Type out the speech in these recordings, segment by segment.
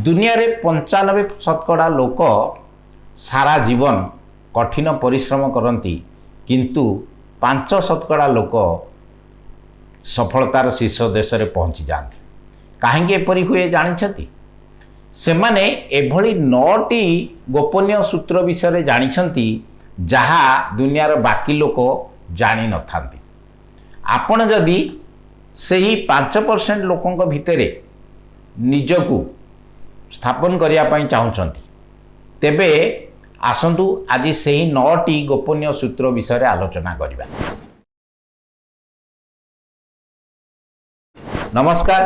दुनिया रे 95% लोक सारा जीवन कठिन परिश्रम करती किंतु 5% लोक सफलतार शीर्ष देश में पहुँची जाती। कहीं एपरी हुए जानते से माने एभली 9टी गोपनीय सूत्र विषय जानते जहाँ दुनियार बाकी लोक जानी न थांती। आपण जदि सही 5% लोकों भितर निजकू स्थापन करने चाहते तेबे आसंतु आज सही 9टी गोपनीय सूत्र विषय आलोचना करिबा। नमस्कार,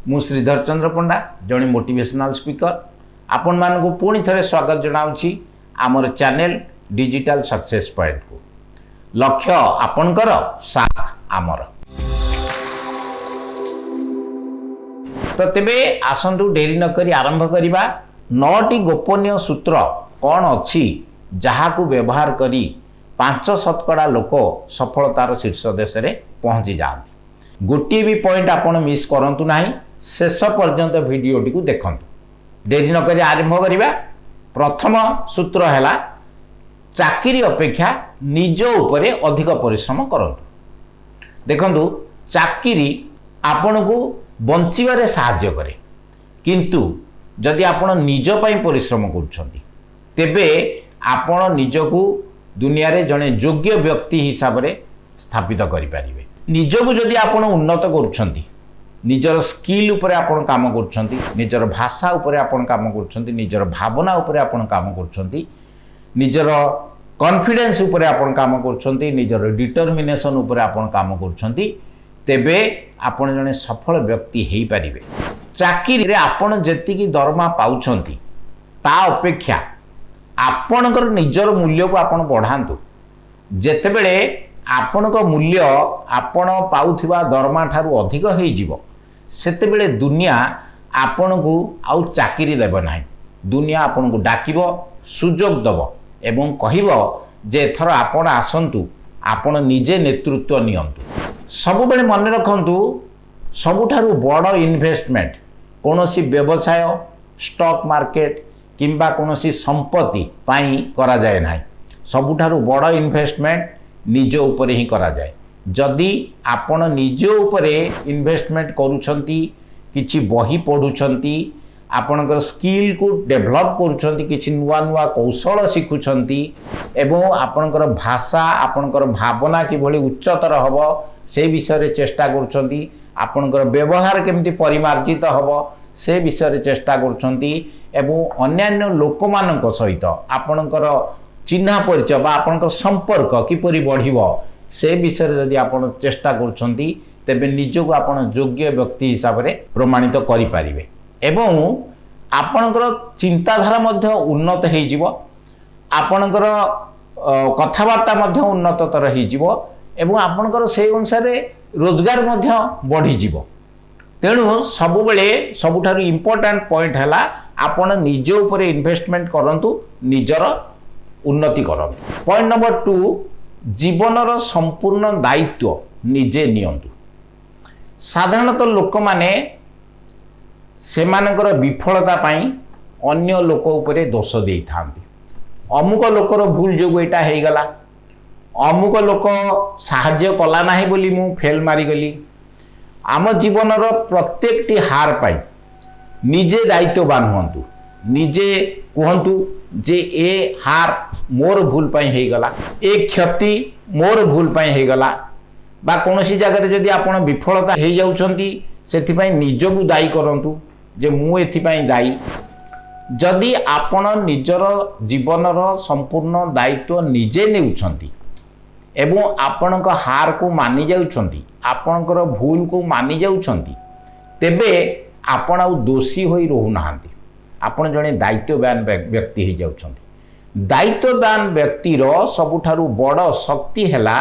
मु श्रीधर चंद्र पंडा जड़े मोटिवेशनल स्पीकर आपण मानकु पुणी थरे स्वागत जनाउछि आमर चैनल डिजिटल सक्सेस पॉइंट को। लक्ष्य आपणकर साथ आमर। तो तेबे आसंतु डेरी न करी आरंभ करिबा। 9टी गोपनीय सूत्र कौन अच्छी जहाँ को व्यवहार करी 5% लोक सफलतार शीर्ष देश में पहुँची जाती। गोटे भी पॉइंट आपन मिस करंतु नाही, शेष पर्यंत वीडियोटी को देखंतु। डेरी न करी आरंभ करिबा। प्रथम सूत्र हैला चाकरी अपेक्षा निज उपरे अधिक परिश्रम करंतु। देखंतु चाकरी आपन को बंचिबारे सहाय्य करे, किंतु जदि आपण निज पई परिश्रम करूछंती तेबे आपण निजकू दुनिया रे जने योग्य व्यक्ति हिसाब रे स्थापित करि परिबे। निजकू जदि आपण उन्नत करूछंती, निजर स्किल उपरे आपण काम करूछंती, निजर भाषा उपरे आपण काम करूछंती, निजर भावना उपरे आपण काम करूछंती, निजर कॉन्फिडेंस उपरे आपण काम करूछंती, निजर डिटरमिनेशन उपरे आपण काम करूछंती, तेबे आपण जने सफल व्यक्ति हेई परिबे। चाकरी रे आपण जेतिकी दरमा पाउछंती ता अपेक्षा आपणकर निजर मूल्य को आपण बढ़ांतु। जेतेबेले आपणक मूल्य आपण पाउथिबा दरमा ठारू अधिक हेई जिवो, सेतेबेले दुनिया आपण को आउ चाकरी देबो नाही। दुनिया आपण को डाकिबो, सुजोग दबो एवं कहिबो जे एथर आपण आसंतु, आपण निजे नेतृत्व नियंतु। सब बेले मन रखंतु सबुठारू बड़ इन्वेस्टमेंट कोनोसी व्यवसाय, स्टॉक मार्केट किंबा कोनोसी संपत्ति पाई करा जाए नाही। सबुठारू बड़ इन्वेस्टमेंट निज उपरे ही करा जाए। जदि आपण निज उपरे इन्वेस्टमेंट करूछंती, किछि बही पढुछंती, आपणकर स्किल को डेभलप करूछंती, किछि नुआ नुआ कौशल शिखुछंती एवं आपणकर भाषा, आपणकर भावना किभली उच्चतर हबो से विषय रे चेष्टा करूछंती, आपणकर व्यवहार केमती परिमार्जित हबो से विषय रे चेष्टा करूछंती एवं अन्यान्य लोक मानक सहित आपणकर चिन्हा परिचय बा आपणकर संपर्क किपरि बढ़िबो से विषय रे यदि आपण चेष्टा करूछंती तेबे निजको आपण योग्य व्यक्ति हिसाब रे प्रमाणित करि पारिबे एवं आपणकर चिंताधारा मध्य उन्नत हेई जिवो, आपणकर कथाबार्ता मध्य उन्नततर हेई जिवो एवं आपणकर से अनुसार रोजगार मध्य बढ़ी जिवो। तेणु सबु बेले सबुठारु इम्पोर्टेंट पॉइंट हैला आपण निज उपरे इन्वेस्टमेंट करंतु, निजर उन्नति करंतु। पॉइंट नंबर 2, जीवनर संपूर्ण दायित्व निजे नियंतु। साधारणतः लोक माने सेमानकर विफलता पाई अन्य लोक उपरे दोष देई थांती। अमुक लोकर भूल जोगु एटा हेई गला, अमुक लोक साहाय्य कला नाही बोली मु फेल मारी गली। आम जीवनर प्रत्येकटी हार पाई निजे दायित्ववान हुंतु। निजे कहंतु जे ए हार मोर भूल पाई हेई गला, ए क्षति मोर भूल पाई हेई गला, बा कोनोसी जगह रे जदि आपण विफलता हेई जाउछंती सेथि निजकू दायी करंतु जे मु एथि पाई दायी। जदि आपण निजर जीवनर संपूर्ण दायित्व निजे नेउछंती एवं आपणक हार को मानि जाउछंती, आपणकर भूल को मानि जाउछंती, तेबे आपण आउ दोषी होई रहु नाहांती। आपण जने दायित्ववान व्यक्ति हेई जाउछंती। दायित्ववान व्यक्तिर सबुठारु बड़ शक्ति हैला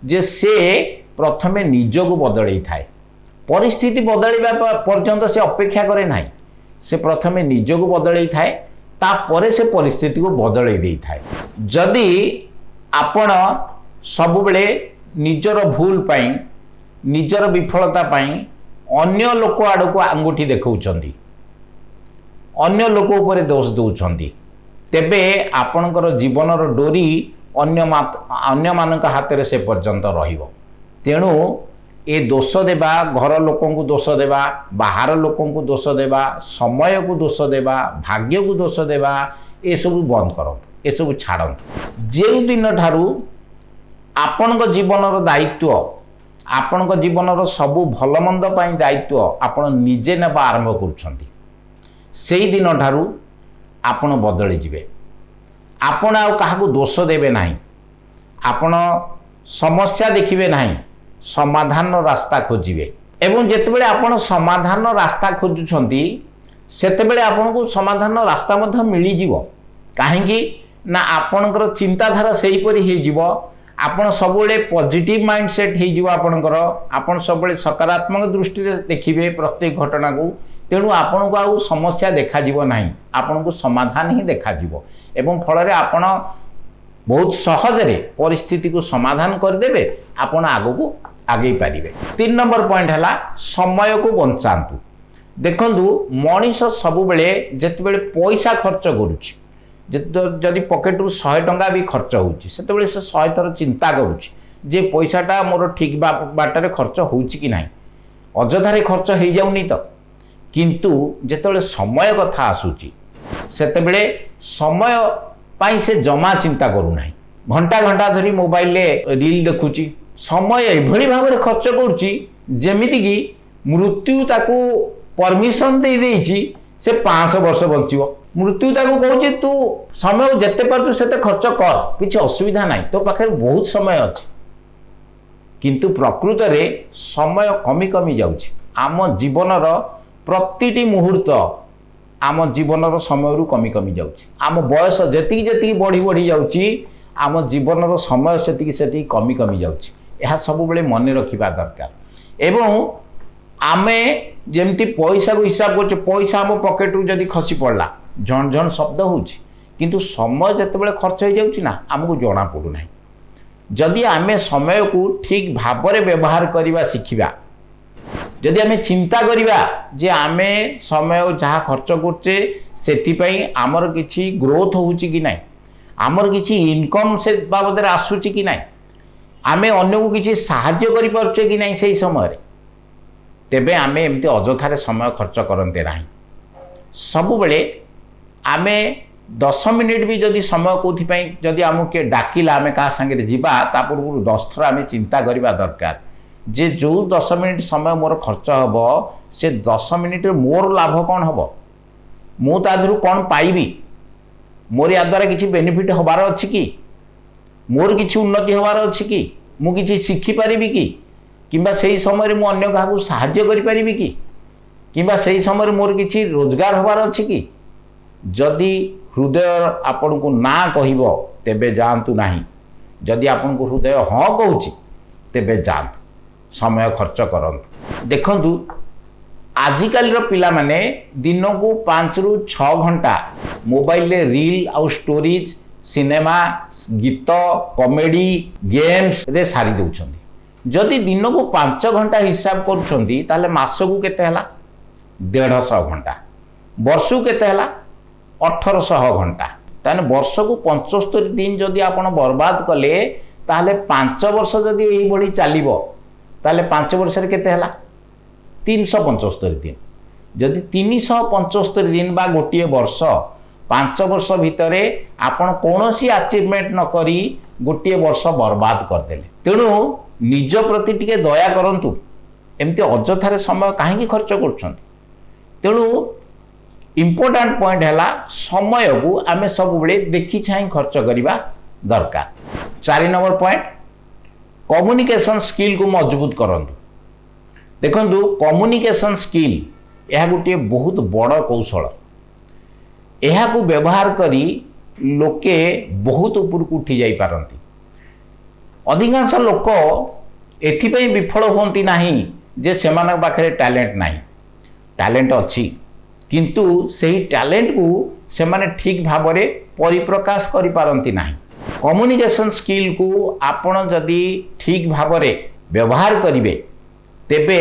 जे से प्रथमे निजको बदलई थाए। परिस्थिति बदलवा पर्यंत से अपेक्षा करे नाही, से प्रथमे निजको बदलई थाए, तापरे से परिस्थिति को बदलई देई थाए। जदि आपण सबुबले निजर भूल पाई, निजर विफलता पाई अन्य लोक आड़ को आंगुठी देखौछंती अन्य लोक उपरे दोष दौरान तेबे आपणकर जीवनर डोरी अन्य मानक हाथ में से पर्यंत रहिबो। तेणु ए दोष देवा घर लोक दोष देवा बाहर लोक दोष देवा समय को दोष देवा भाग्य को दोष देवा ये सब बंद करो, ये सब छाड़। जो दिन ठारू आपण जीवनर दायित्व आपण जीवनर सबू भल मंद दायित्व आपण निजे नेबा आरंभ करुछंती से दिन ठारू आपण बदली जिवे। आपण आउ काहाकू दोष देवे नाही, आपण समस्या देखिबे नाही, समाधान रास्ता खोजिबे। एवं जेतेबेले आपण समाधान रास्ता खोजुछंती सेतेबेले आपनको समाधान रास्ता मध्य मिली जिवो। काहेकि ना आपणकर चिंताधारा सेही परि हे जिवो, आपण सबले पॉजिटिव माइंडसेट हे जिवो आपणकर, आपण सबले सकारात्मक दृष्टि रे देखिबे प्रत्येक घटना को। तेणु आपनको आउ समस्या देखा जिवो नाही, आपनको समाधान ही देखा जिवो एवं फल रे आपण बहुत सहज रे परिस्थिति को समाधान कर देबे, आपण आगो को आगे पारिबे। 3 नंबर पॉइंट हला समय को बंचांतु। देखंतु मनीष सब बेले जते बेले पैसा खर्च करूची, जदि पॉकेट रु 100 टंका भी खर्च होउची सेते बेले से 100 थर चिंता करूची जे पैसाटा मोर ठीक बाटरे खर्च होउची कि नाही, अजधारे खर्च हो जाउनी तो। किंतु जेतेबेले समय कथा आसुची सेते बेले समय पाई से जमा चिंता करू नाही, घंटा घंटा धरी मोबाइल ले रील देखुची, समय एभली भाव में खर्च करुची जेमिति कि मृत्यु ताकू परमिशन दे देइची से 500 वर्ष बंचिबो। मृत्यु ताकू कहूची तू समय जेते पारतु सेते खर्च कर, किछि असुविधा नाही, तो पाखे बहुत समय अछि। किंतु प्रकृत रे समय कमी कमी जाउची। आम जीवनर प्रतिटी मुहूर्त आम जीवनर समय रु कमी कमी जाउची। आम बयस जेतिकी जेतिकी बढ़ी बढ़ी जाउची आम जीवनर समय सेतिकी सेतिकी कमी कमी जाउची। यह सब बेले मन रखिबा दरकार। एवं आमे जेमती पैसा को हिसाब करछे, पैसा आम पॉकेट रु जदी खसी पड़ला झण झण शब्द होउची, किंतु समय जते बेले खर्च हो जाउची ना हमको जणा पड़ू नाही। जदि आमे समय को ठीक भाबरे व्यवहार करिबा सिखिबा, जदि आमे चिंता करिबा जे आमे समय जहाँ खर्च करछे सेति पई आमर किछि ग्रोथ होउची कि नाही, आमर किछि इनकम से बाबद आसुची कि नाही, आमे अन्य को किछि साहाय्य करि परछे कि नाही सेही समय रे, तेबे आमे एमती अजथारे समय खर्च करन्ते नाही। सब बेले आमे 10 मिनिट भी जदि समय कोथि पई जदि आमु के डाकिला आमे का संगे जिबा ता पूर्व 10 थर आमे चिंता करिबा दरकार जे जो 10 मिनिट समय मोर खर्च हबो से 10 मिनिट रे मोर लाभ कोन हबो, मु तादरु कोन पाइबी, मोर या द्वारा किछि बेनिफिट हबार अछि कि, मोर किछि उन्नति हबार अछि कि, मु किछि शिखि परिबी कि, किंबा सेही समय रे मु अन्य काहकु सहाय्य करि परिबी कि, किंबा सेही समय रे मोर किछि रोजगार हबार अछि कि। जदि हृदय आपन को ना कहिबो तेबे जानतु नाही, जदि आपन को हृदय हां कहूची तेबे जानतु, समय खर्च करंतु। देखंतु आजिकाली पिला माने दिन को 5 रु 6 घंटा मोबाइल रे रील आउ स्टोरीज सिनेमा गीत कॉमेडी गेम्स रे सारी दउछंती। जदि दिन को 5 घंटा हिसाब करूछंती ताले मास को केते हला 150 घंटा, वर्ष को केते हला 1800 घंटा। ताने वर्ष को 75 दिन जदि आपण बर्बाद कले ताले 5 वर्ष जदि एही बढी चलिबो ताले 5 वर्ष रे केते हला 375 दिन। जदि 375 दिन बा गोटे वर्ष 5 वर्ष भितरे आपण कोनोसी अचीवमेंट न करी गोटे वर्ष बर्बाद कर देले। तेणु निज प्रति टिके दया करंतु, एमती अजथारे समय काहेकि खर्च करछंती। तेणु इम्पोर्टेंट पॉइंट है समय को आम सब बेले देखी चाह खर्च करवा दरकार। 4 नंबर पॉइंट कम्युनिकेशन स्किल को मजबूत करंतु। देखंतु कम्युनिकेशन स्किल यह गोटे बहुत बड़ कौशल, यह को व्यवहार करी लोके बहुत ऊपर को उठी जाई पारंती। अधिकांश लोक एथिपई विफल होती नहीं जे सेमान पाखरे टैलेंट नहीं, टैलेंट अच्छी किंतु सही टैलेंट को सेमाने ठीक भाव में परिप्रकाश करि पारंती नहीं। कम्युनिकेशन स्किल को आपण जदि ठीक भाव में व्यवहार करिवे तेबे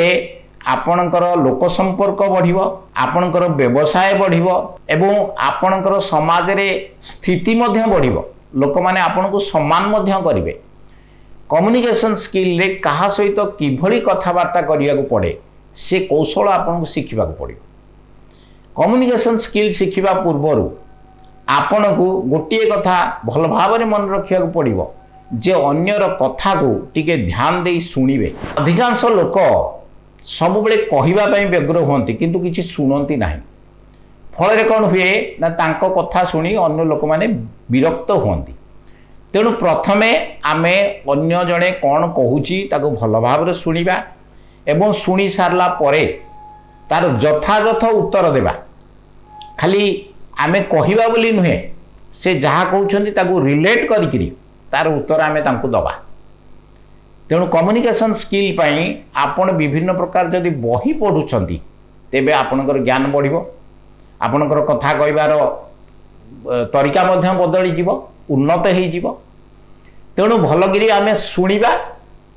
आपणकर लोक संपर्क बढ़िबो, आपणकर व्यवसाय बढ़िबो एवं आपणकर समाज रे स्थिति मध्य बढ़िबो। लोक माने आपनको सम्मान मध्य करिवे। कम्युनिकेशन स्किल रे कहा सहित किभली कथाबार्ता करिया को पड़े से कौशल आपनको शिखिबा को पड़िबो। कम्युनिकेशन स्किल शिखिबा पूर्वरु आपनको गोटे कथा भल भाव में मन रखा पड़ो जे अन्यर कथा को टिके ध्यान दे शुणिबे। अधिकांश लोक सब बेले कहवाई व्यग्र हुंती किंतु किसी शुणती ना। फल कौन हुए ना तांको कथा शुणी अन्य लोक माने विरक्त हुंती। तेणु प्रथमे आमे अन्य जड़े कौन कहूची ताको भल भाव शुणा एवं शुणी सारला परे तार यथायथ उत्तर देवा। खाली आमे कहिबा बोली नुहे से जहाँ कहउछंती ताको रिलेट करिकरी तार उत्तर आमे तांको दबा। तेणु कम्युनिकेशन स्किल पाई आपण विभिन्न प्रकार जदि बही पढ़ुछंती तेबे आपणकर ज्ञान बढ़िबो। आपणकर कथा कहबार तरीका मध्य बदली जीवो, उन्नत हेई जीवो। तेणु भलगिरी आमे शुणिबा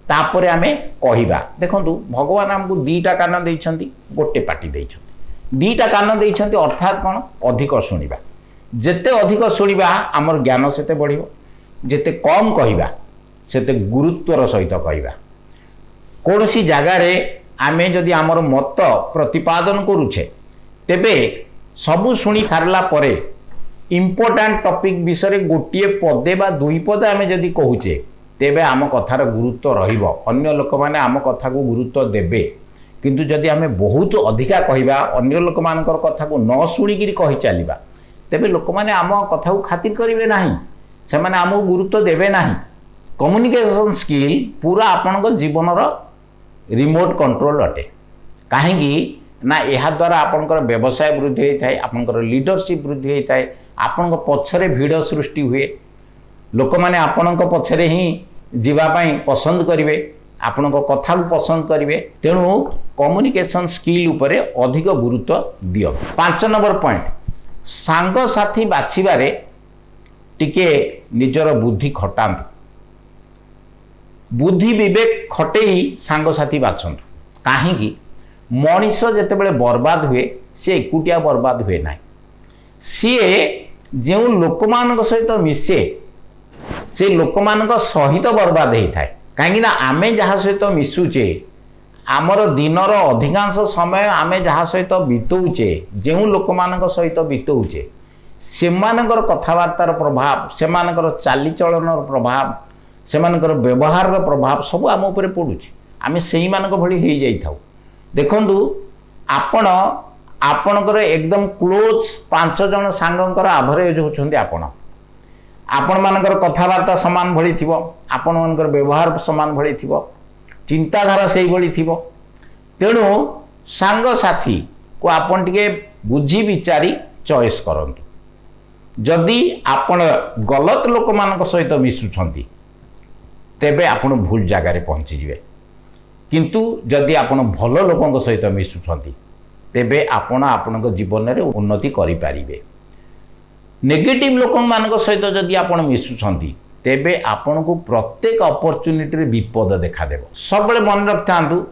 तापरे आमे कहिबा। देखंतु भगवान हमकु दीटा कान देइछंती, गोटे पाटी देइछंती। दीटा कान देइछंती अर्थात कौन अधिक शुणिबा। जेते अधिक शुणिबा आमर ज्ञान सेते बढ़िबो, जेते कम कहिबा सेते गुरुत्वर सहित कहिबा। कोनोसी जगारे आमे जदि आमर मत प्रतिपादन करूछे तेबे सबु शुणी सारला परे इम्पोर्टाट टॉपिक विषय गोटे पदे बा दुई पदे आमे जदि कहूचे तेबे आम कथार गुरुत्व रहिबो। अन्य लोक माने आम कथा को गुरुत्व देबे। किंतु जदि आमे बहुत अधिका कहिबा, अन्य लोक मानकर कथा को न शुणिकी कहि चलिबा तेबे लोक माने आम कथा को खातिर करिवे नाही, से माने आमको गुरुत्व देबे नाही। कम्युनिकेशन स्किल पूरा आपनक जीवनर रिमोट कंट्रोल अटे। कहीं ना यह द्वारा आपनकर व्यवसाय वृद्धि होता है, आपनकर लीडरशिप वृद्धि होता है, आपनक पछरे भीड़ सृष्टि हुए। लोक माने आपनक पछरे ही जीवापाई पसंद करिवे, आपनक कथा को पसंद करिवे। तेणु कम्युनिकेशन स्किल उपरे अधिक गुरुत्व दियो। 5 नंबर पॉइंट, सांग साथी बाछिबारे टिके निजर बुद्धि खटांतु। बुद्धि विवेक खटेई सांग साथी बाछंतु। काहेकि मनीष जेतेबेले बर्बाद हुए सी एकुटिया बर्बाद हुए ना। सी जो लोक मान सहित मिसे से लोक मान सहित बर्बाद होता है। कहीं आमे जहाँ सहित मिशुचे आमर दिनर अधिकांश समय आमे जहाँ सहित बितौचे, जो लोक मान सहित बितौचे सेमानकर कथबार्तार प्रभाव, सेमानकर चालीचलनर प्रभाव, सेमानकर व्यवहार प्रभाव सब आम उपरे पड़ुछि। आमे सेही मानक भली हेई जाई थाउ। देखंतु आपण आपणकर एकदम क्लोज 5 जन सांगंकर एवरेज होछंती। आपण मानकर कथबार्ता समान भली थिबो, आपण मानकर व्यवहार समान भली थिबो, चिंताधारा सेही भली थिबो। तेणु सांग साथी को आपण टिके बुझी विचारी चॉइस करंतु। जदि आपण गलत लोक मानक सहित मिसुछंती तेबे आपण भूल जगार पहुंची जिवे। किंतु जदि आपण भल लोकों सहित मिसुछंती तेबे आपण आपनक जीवन में उन्नति करि पारिबे। नेगेटिव लोक मानक सहित जदि आपण मिसुछंती तेबे आपण को प्रत्येक अपॉर्चुनिटी रे विपद देखा देबो। सब बेले मन रखतांतु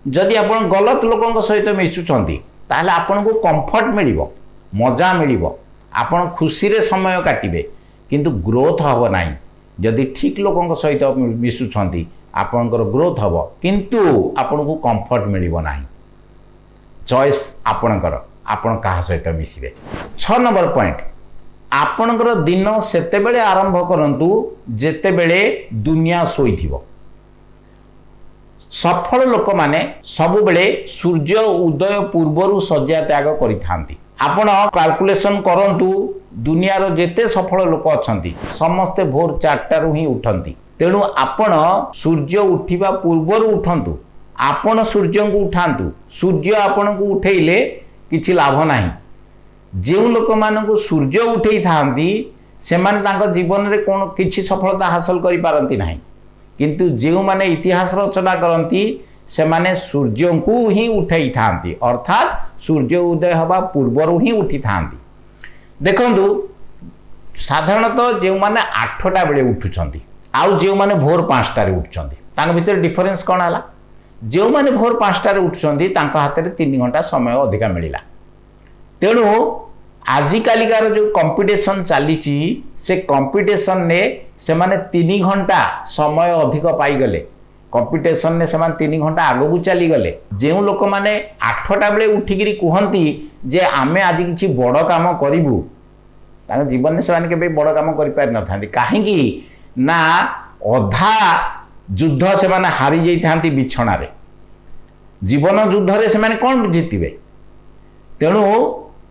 जदि आपण गलत लोकों सहित मिसुछंती ताहले आपण को कंफर्ट मिलिबो, मजा मिलिबो, आपण खुशी रे समय काटिबे, किंतु ग्रोथ हबो नाही। जदि ठीक लोकों सहित मिसुछंती आपणकर ग्रोथ हबो, किंतु आपण को कंफर्ट मिलिबो नाही। चॉइस आपणकर, आपण कहा सहित मिसिबे। 6 नंबर पॉइंट, आपणकर दिन सेते बेले आरंभ करंतु जेते बेले दुनिया सोईथिबो। सफल लोक माने सब बेले सूर्य उदय पूर्वरु शଯ୍ୟା त्याग करिथांती। आपण कैलकुलेशन करंतु दुनियार जेते सफल लोक अछंती समस्ते भोर 4 रु ही उठंती। तेणु आपण सूर्य उठिबा पूर्वरु उठंतु, आपण सूर्य को उठांतु। सूर्य आपण को उठेइले किछि लाभ नाही। जो लोक मान को सूर्य उठेई थांती से माने तांको जीवन रे कोन किछि सफलता हासिल करि पारंती नाही। किंतु जो माने इतिहास रचना करंती से माने सूर्य को ही उठेई थांती, अर्थात सूर्य उदय हवा पूर्वरु ही उठी थांती। देखंतु साधारणतः जो माने 8टा बेले उठुछंती आउ जो माने भोर 5टा रे उठुछंती तांको भितर डिफरेंस कोन हला? जो मैंने भोर 5टार उठुंट हाथ में 3 घंटा समय अधिका मिलला। तेणु आजिकालिकार जो कंपिटिशन चली से कंपिटिशन ने से माने 3 घंटा समय अधिक पाईगले। कंपिटिशन ने से 3 घंटा आग को चली गले। जो लोक मैंने 8टा बेले उठिकी कहती जे आमे आज किसी बड़ काम करूँ जीवन में से के बड़ काम कर पारि न था कहीं ना अधा युद्ध से माने हारी जाती बिछणारे जीवन युद्ध से माने कौन जीतबे। तेणु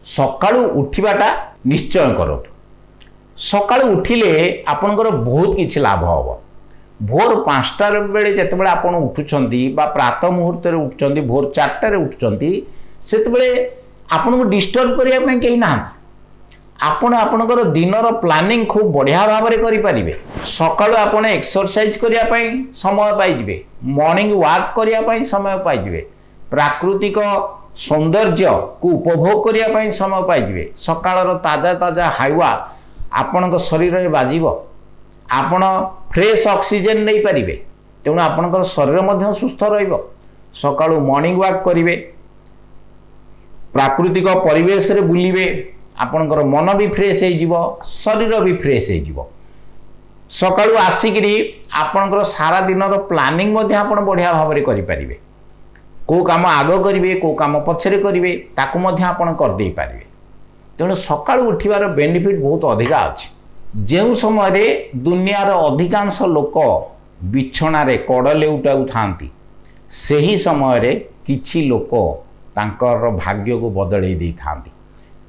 सकाळु उठिबाटा निश्चय करो। सकाळु उठिले आपनकर बहुत किछि लाभ हबो। भोर 5टा बेले जेतेबेले आपण उठुचंती बा प्रातः मुहूर्त रे उठुचंती भोर 4टा रे उठुचंती सेतेबेले आपनको डिस्टर्ब करिया पई केही ना आपण आपनकर दिनर प्लानिंग खूब बढ़िया भाव में करि परिबे। सकाळु आपण एक्सरसाइज करिया पई समय पाई जिवे। मॉर्निंग वॉक करिया पई समय पाई जिवे। प्राकृतिक सौंदर्य को उपभोग करिया पई समय पाई जिवे। सकाळर ताजा ताजा हावा आपनक शरीर में बाजिबो। आपण फ्रेश ऑक्सीजन नहीं पारिबे। तेणु आपनकर शरीर मध्य सुस्थ रहिबो। सकाळु मॉर्निंग वॉक करिवे। प्राकृतिक परिवेश रे बुलिबे। आपनकर मन भी फ्रेश हो जीवो, शरीर भी फ्रेश हो जीवो। सकाळु आसिकरी आपनकर सारा दिनर प्लानिंग मध्य आपण बढ़िया भाव में करि परिबे। को काम आग करिवे को काम पछरे करिवे ताकू मध्य आपण कर देई पारिबे। तेणु सकाळु उठिबार बेनिफिट बहुत अधिका अछि। जो समय रे दुनियार अधिकांश लोक बिछणारे कड़ लेउटाउ थांती सही समय रे किछि लोक तांकर भाग्य को बदलै दै थांती।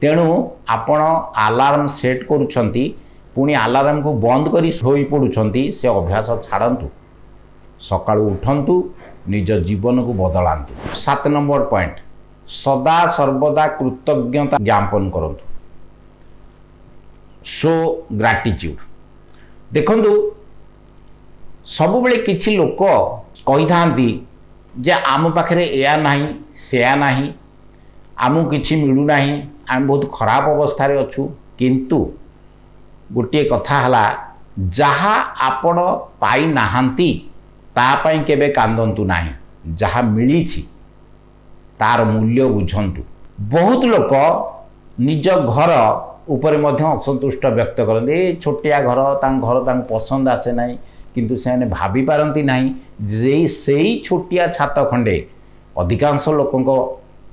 तेणु आपण अलार्म सेट करूछंती पुणी अलार्म को बंद करी सोई पड़ुछंती से अभ्यास छाड़ंतु। सकाळु उठंतु निज जीवन को बदलांतु। 7 नंबर पॉइंट सदा सर्वदा कृतज्ञता ज्ञापन करंतु। शो ग्राटिट्यूड। देखंतु सब बेले किछि लोक कहि थांती जे आम पाखरे एया नाही सेया नाही आमु किछि मिलु नाही आम बहुत खराब अवस्था अच्छु। किंतु गोटे कथा हला जहा आपण पाई नाहांती ता पई केबे कांदंतु नाही। जहा मिली तार मूल्य बुझंतु। बहुत लोक निज घर ऊपर मध्य असंतुष्ट व्यक्त करते। छोटिया घर घर पसंद आसे नाही किंतु से भाभी पारती नाही जे सेई छोटिया छात खंडे अधिकांश लोकंक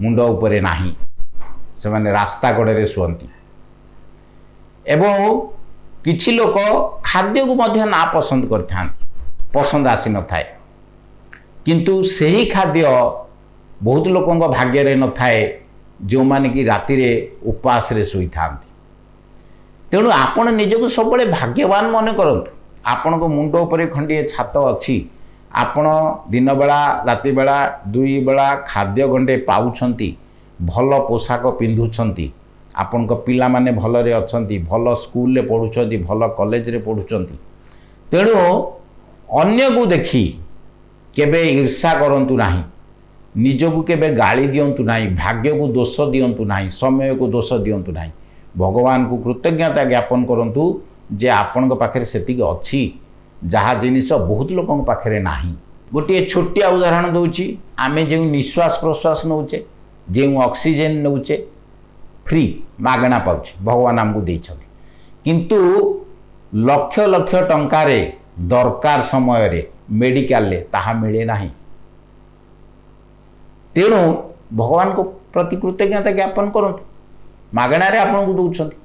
मुंड उपरे नाही। से माने रास्ता कड़े शुअंती। एवं किछि लोक खाद्य को मध्य ना पसंद करथां पसंद आसी न थाए किंतु सही खाद्य बहुत लोकंक भाग्य रे न थाए जो माने कि राति रे उपवास रे सोई थांती। तेणु आपण निजको सब बळे भाग्यवान मन करंतु। आपण को मुंड उपरे खंडिए छात अछि। आपण दिन बेला राति बेला 2 बेला खाद्य गंडे पाउछंती भल पोशाक पिंधुछंती। आपण को पिला माने भल रे अछंती भल स्कूल रे पढुछंती भल कॉलेज रे पढुछंती। तेणु अन्य को देखी केबे ईर्षा करंतु नाही। निजको केबे गाली दियंतु नाही। भाग्य को दोष दियंतु नाही। समय को दोष दियंतु नाही। भगवान को कृतज्ञता ज्ञापन करंतु जे आपण को पाखरे सेतिक अछि जहा जिनिस बहुत लोकन पाखरे नाही। गोटे छोटिया उदाहरण दउची। आमे जे निश्वास प्रश्वास नउचे जे ऑक्सीजन नउचे फ्री मागणा पाउचे भगवान हमको देइछथि। किंतु लक्ष लक्ष टंकारे दरकार समय रे मेडिकल ले ताहा मिले नाही। तेणु भगवान को प्रति कृतज्ञता ज्ञापन करंतु। मागणा रे आपन को दउछथि।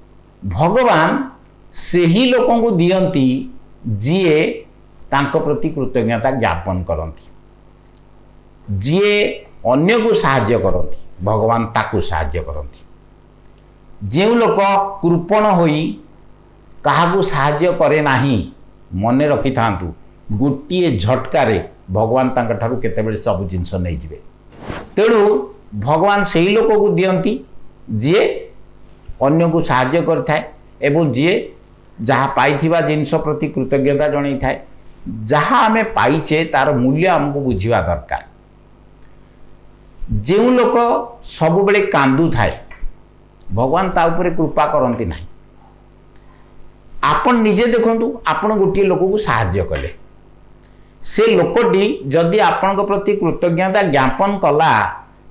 भगवान सेही लोकन को दियंती जिए तांको प्रति कृतज्ञता ज्ञापन करंती। जिए अन्य को साहाय्य करंती भगवान ताकू साहाय्य करंती। जो लोक कृपण होई काहाकू साहाय्य करे नाही मने रखि थांतु गोटिए झटकारे भगवान तांका ठारू केतेबेले सब जिंस नै जिवे। तेणु भगवान सेही लोक को दियंती जिए अन्य को साहाय्य करथाए एवं जिए जहा पाइथिबा जिंस प्रति कृतज्ञता जणै थाए। जहा आमे पाइछे तार मूल्य हमको बुझिवा दरकार। जो लोक सब बेले कांदु थाए भगवान ता उपरे कृपा करंती नाही। आपण निजे देखंतु आपण गोटे लोक को साहाय्य कले से लोकटी जदि आपण प्रति कृतज्ञता ज्ञापन कला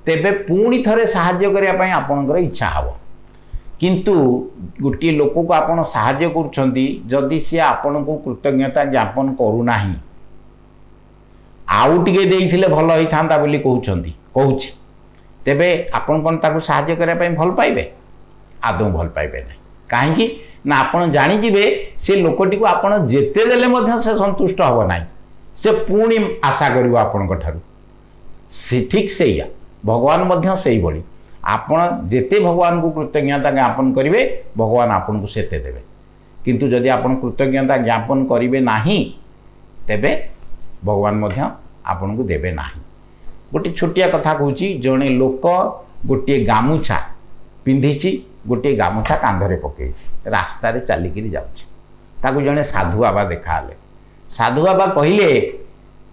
तेबे पुणी थरे साहाय्य करने आपणकर इच्छा हम किंतु गोटे लोक को आपण साहाय्य करुछंती जदि सी आपण को कृतज्ञता ज्ञापन करूना आउ टिके देइथिले भल होई थांता बोली कहउछंती कहउछि तेबे आपण कोन ताकू साहाय्य करने भल पाइबे आदौ भल पाइबे नहीं कहीं ना आपण जानी जिबे से लोकटी को आपण जेते देले मध्य से संतुष्ट हबो नाही से पुणी आशा करिवो आपण ठारू से ठीक सेया भगवान मध्य सेई बळी आपण जेते भगवान को कृतज्ञता ज्ञापन करिवे भगवान आपण को सेते देबे किंतु जदि आपण कृतज्ञता ज्ञापन करिवे नाही तेबे भगवान मध्य आपण को देबे नाही। गोटे छोटिया कथा कहूची जणे लोक गोटे गामुछा पिंधिची गोटे गामुछा कांधरे पकई रास्ता रे चलिकी जाऊँ ताकू जड़े साधु बाबा देखाले साधु बाबा कहले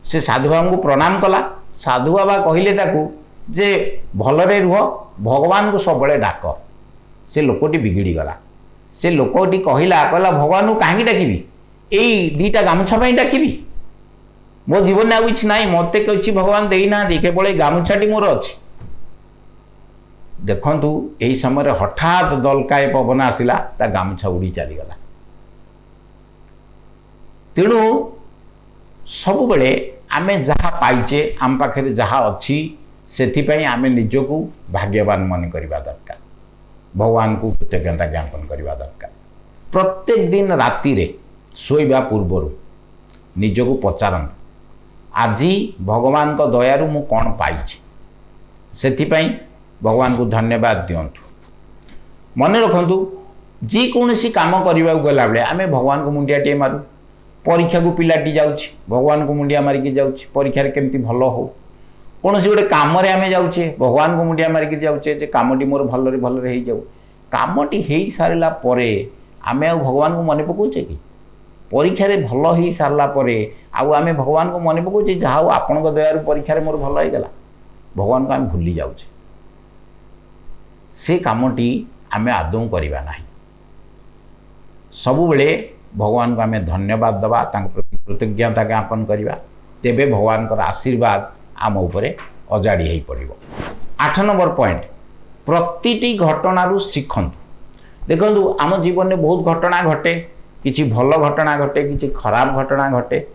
से साधु बाबा को प्रणाम कला साधु बाबा कहले ताकू जे भलरे रुह भगवान को सब डाक से लोकटी बिगिड़ी गला से लोकटी कहला कहला भगवान को कहीं डाकिबी यही दीटा गामुछा डाकिबी मो जीवन में किसी ना मत कि भगवान देना केवल गामुछाटी मोर अच्छी देखंतु यही समय हठात दलकाए पवन आसिला ता गामुछा उड़ी चलीगला तेणु सब बेले आमे जहाँ पाइचे आम पाखे जहाँ अच्छी से आमे निजको भाग्यवान मन करवा दरकार भगवान को कृतज्ञता ज्ञापन करवा दरकार। प्रत्येक दिन राति रे शोइबा पूर्वर निजको पचारन आज भगवान को दयारु मु कौन पाइछि सेथिपई भगवान को धन्यवाद दिंतु मन रखु जेकोसी कम करने गला बेले आम भगवान को मुंडियाटे मारू परीक्षा को पिलाटी जाऊँच भगवान को मुंडिया मारिकी जाऊँच परीक्षा केमती भल हो कौन गोटे कम आम जाऊे भगवान को मुंडिया मारिकी जाऊे कमटी मोर भलरे भलरे हो जाऊ कमटी हो सारा आम आ भगवान को मन पकाउचे कि परीक्षा भल हो सारा आम भगवान को मन पकाउचे जहाँ आपण दयार परीक्षा मोर भल हो गला भगवान को आम भूली जाऊे से कामटी आमे आदौ करवा ना सबु बेले भगवान को आमे धन्यवाद दबा प्रति कृतज्ञता ज्ञापन करवा तेबे भगवान का आशीर्वाद आम उपरे अजाड़ी हो पड़ो। 8 नंबर पॉइंट प्रतिटी घटनारू शिखंतु देखंतु आम जीवन में बहुत घटना घटे किछि भल घटना घटे किछि खराब घटना घटे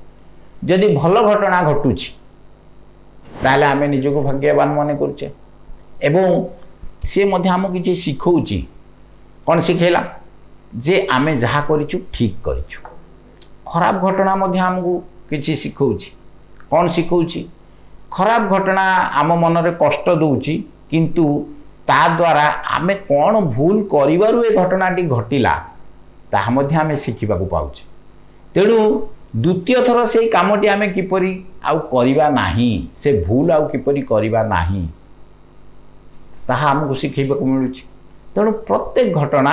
जदि भल घटना घटुछि ताले आमे निजको भाग्यवान मन करुचे एवं सी मध्य आम किसी शिखौची कौन शिखेला जे आमे जहाँ करिछु ठीक करिछु खराब घटना मध्य आमको किसी शिखौची कौन शिखौची खराब घटना आम मन रे कष्ट दउची किंतु ता द्वारा आमे कौन भूल करिवारु ए घटनाटी घटिला ताहा मध्य आमे शिखिबा को पाउची तेणु द्वितीय थर से कामटी आमे किपरि आउ करिबा नाही से भूल आउ किपरि करिबा नाही ताहा आमको शिखेबा को मिलूँ तेणु प्रत्येक घटना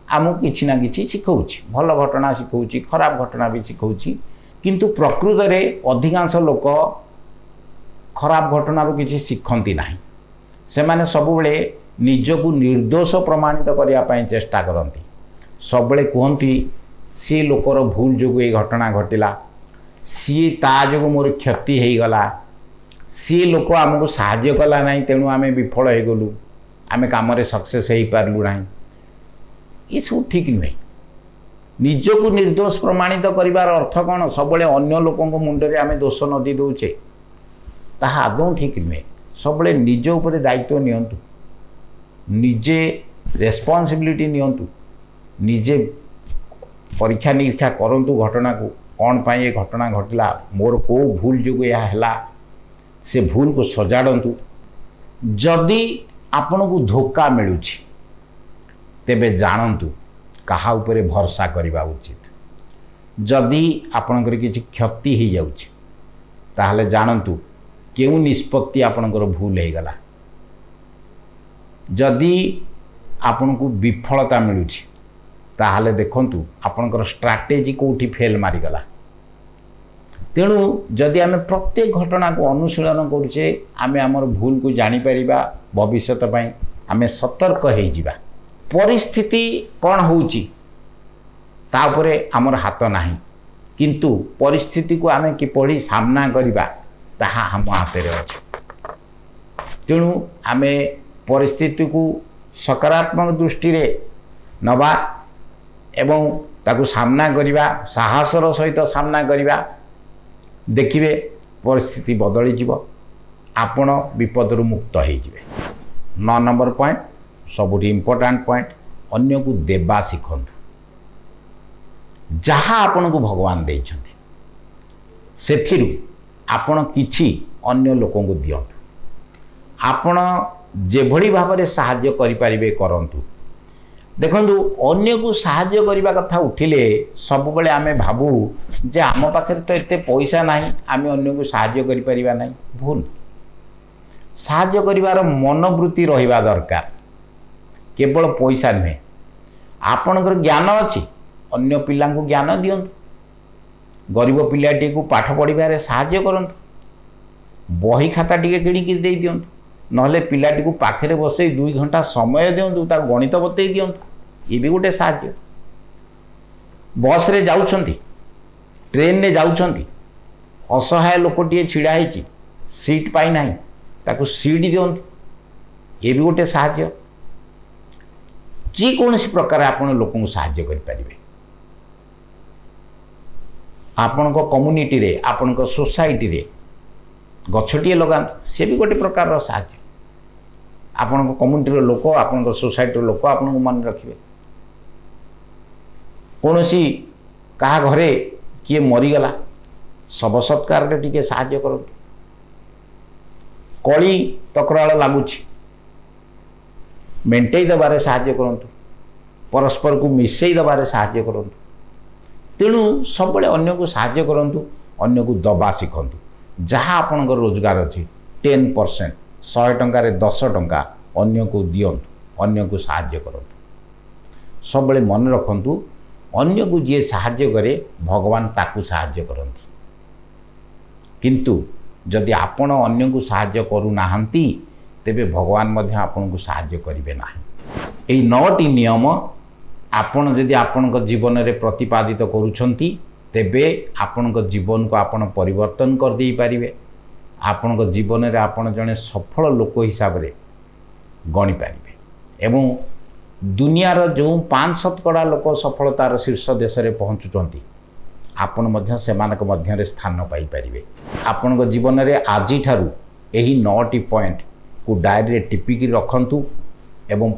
आमको किसी ना कि शिखौची भल घटना शिखौची खराब घटना भी शिखौची किंतु प्रकृत में अधिकांश लोक खराब घटना किसी शिखती ना से माने सबुबले निजको निर्दोष प्रमाणित करने चेष्टा करती सबले कहती सी लोकर भूल जो ये घटना घटिला सी ता जो मोर क्षति हो गला सी लोक आमको साहाय्य कला ना तेणु आम विफल हो गलु आम कम सक्सेस हो पार्लु ना ये सब ठीक नुहे निजको निर्दोष प्रमाणित करिवार अर्थ कौन सबले अन्य लोकों मुंडरे आम दोष नदी दौचे ताहा आदौ ठीक नुहे सबले निज उपरे दायित्व नियंतु निजे रेस्पॉन्सिबिलिटी नियंतु निजे परीक्षा निरीक्षा करंतु घटना को कौन पाई ये घटना घटला मोर को भूल जो यह है से भूल को सजाड़तु जदि आपण को धोखा मिलूँ तेबे जानतु कहा उपरे भरोसा करवा उचित जदि आपणकर किसी क्षति हो जाउछि ताहले जानतु केउ निष्पत्ति आपणकर भूल हो गला जदि आपण को विफलता मिलूँ ताहले देखंतु आपणकर स्ट्राटेजी कोठी फेल मारिगला तेणु जदि आम प्रत्येक घटना को अनुशीलन करुचे आम आमर भूल को जानीपर भविष्य आम सतर्क हो जिबा परिस्थिति कौन होउची ता उपरे आमर हाथ नाही किंतु परिस्थिति को आम किपरि सामना करवा ताहा हम हाथ अच्छे। तेणु आम परिस्थिति को सकारात्मक दृष्टि रे नवा एवं ताकू सामना करवा साहसर सहित सामना करवा। देखिए परिस्थिति बदली जीव, आपण विपदरू मुक्त होइजिवे। 9 नंबर पॉइंट सबुठी इम्पोर्टेंट पॉइंट, अन्य को देवा शिखंतु। जहाँ आपण को भगवान देइछंती सेथिरु आपण किछि अन्य लोकों को दियंतु। आपण जेभଳି भाବରେ साहाय्य करि परिबे करंतु। देखंतु अन्य को साहाय्य करबा कथा उठिले सब बेले आमे भाबू जे आम पाखे तो एते पैसा नाही, आमे अन्य को साहाय्य करि परिबा नाही। भूल। साहाय्य करिवार मनोवृत्ति रहिबा दरकार। केवल पैसा नुहे, आपणकर ज्ञान अच्छी अन्य पिला को ज्ञान दियंतु। गरीब पिलाटी को पाठ पढ़ारे साहाय्य करंतु। बही खाता टिके किणिकी दे दियंतु, नहले पिलाटी को पाखरे बसई 2 घंटा समय दियंतु, ता गणित बतई दियंतु। ये भी गोटे साहाय्य। बस रे जाउछंती, ट्रेन ने जाउछंती, असहाय लोकटिए छिड़ा ହେଇଛି, सीट पाई नाही, ताकू सीट दियंतु। ये भी गोटे साहाय्य। जी कौन प्रकार आपण लोक साहाय्य करें। आपण कम्युनिटी रे, आपण सोसाइटी रे गछटिए लगातु, से भी गोटे प्रकार साहाय्य। आपण कम्युनिटी लोक, आपण सोसाइटी लोक आपण मन रखिए। कौन सी कहा घरे किए मरीगला शव सत्कार रे टिके साहाय्य करतु। कली तकराल लगुच मेंटेई दबारे साहाय्य करतु, परस्पर को मिसई दबारे साहाय्य करतु। तेणु सब अन्य को साहाय्य करतु, अन्य को दबा शिखंतु। जहाँ आपण रोजगार अच्छी 10% 100 टंकार 10 टंका अन्य को दियंतु, अन्य को साहाय्य करतु। सब मन रखंतु, अन्य को जी साहाय्य करे भगवान ताकू साहाय्य करती। किंतु जदि आपण अन्य को साहाय्य करू नाहंती तेबे भगवान मध्य आपण को साहाय्य करिवे नाही। एई 9टी नियम आपण जदि आपण जीवन रे प्रतिपादित करूछंती तेबे आपण जीवन को आपण परिवर्तन कर देई पारिबे। आपण जीवन रे आपण जने सफल लोक हिसाब रे गणी पारिबे। एवं दुनियार जो 5% लोक सफलतार शीर्ष देश रे पहुँचुचंती, आपण मध्य सेमानक मध्य रे स्थान पाई पारिबे। आपण जीवन रे आजि ठारू एही 9टी पॉइंट को डायरी रे टिपिकी रखंतु एवं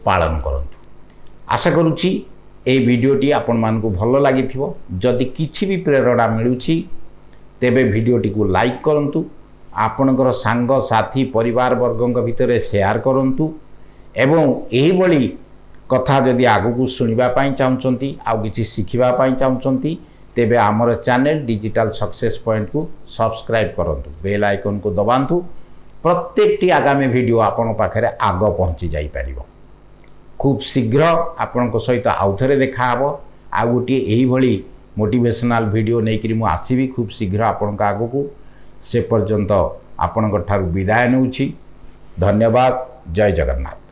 पालन करंतु। आशा करुछि ए वीडियोटी आपण मानकु भलो लागिथिबो। जदि किछि भी प्रेरणा मिलुछि तेबे वीडियोटी को लाइक करंतु, आपणकर सांग साथी परिवार वर्गंक भितरे शेयर करंतु। एवं एही बळी कथा जदि आगु सुनिबा पई चाहुचंती, आउ किछि सिखिबा पई चाहुचंती, तेबे आमर चैनल डिजिटल सक्सेस पॉइंट को सब्सक्राइब करंतु, बेल आइकन को दबांतु। प्रत्येकटी आगामी वीडियो आपण पाखरे आग पहुँची जाई परिबो। खूब शीघ्र आपण सहित आउ थरे देखा हबो। आ गोटे एही भली मोटिवेशनल वीडियो नेकरी मु आसीबी खूब शीघ्र आपण आगु को। से पर्यंत आपण ठारू विदाय नेउछि। धन्यवाद। जय जगन्नाथ।